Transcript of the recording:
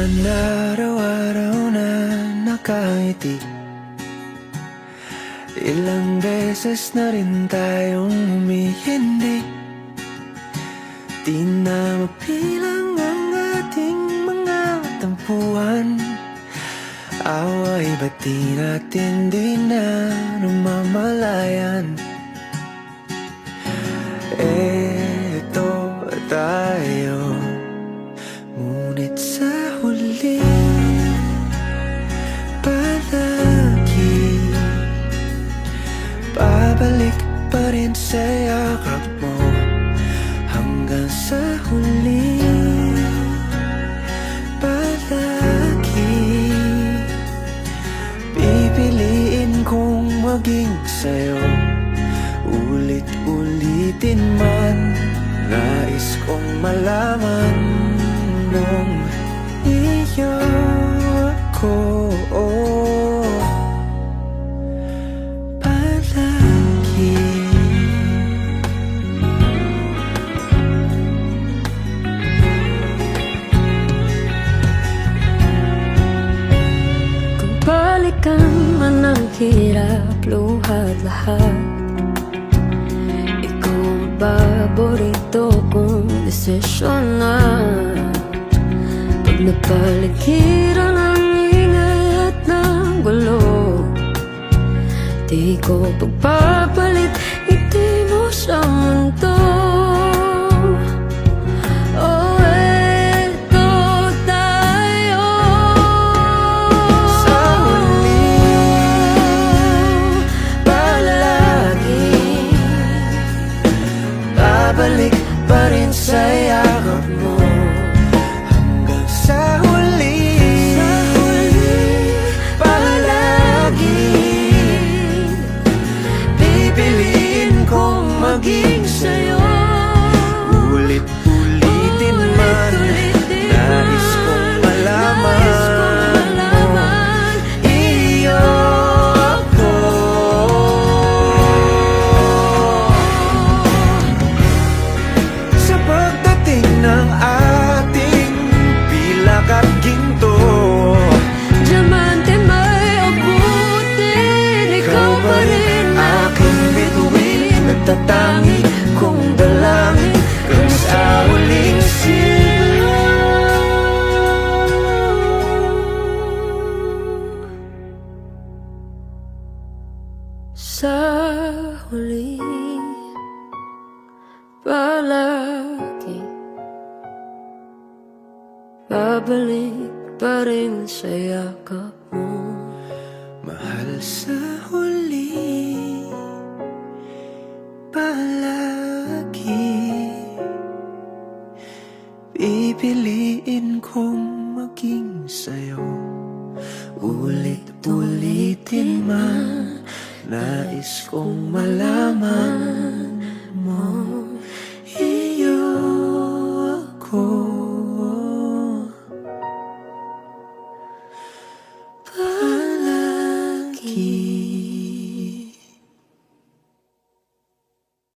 naman araw-araw na nakangiti. Ilang beses na rin tayong humihindi. Di na mapilang ang ating mga tampuhan. Away ba't di natin di na namamalayan? Eto tayo, ngunit sa huli palagi babalik pa rin sa yakap mo. Hanggang sa huli palagi pipiliin kong maging sa'yo. Ulit-ulitin man, nais kong malaman nung iyo ako palagi. Kung balikan man ang hirap, luhat lahat, paborito kong desisyon na. Pag napaligiran ang ingay at ng gulo, di ko pagpapalit ngiti mo sa mundo. Oh, eto tayo sa huli palagi babalik pa rin sa yakap mo. Hanggang sa huli palagi pipiliin kong maging sa'yo. Ulit-ulitin man, nais kong malaman iyo ako. Sa pagdating ng ating pilak at ginto, diamante may abutin, ikaw pa rin aking bituin, nagtatangi kong dalangin kung sa huling sa huli palagi babalik pa rin sa yakap mo. mahal. Sa huli palagi pipiliin kong maging sa'yo. Ulit-ulitin man, nais kong malaman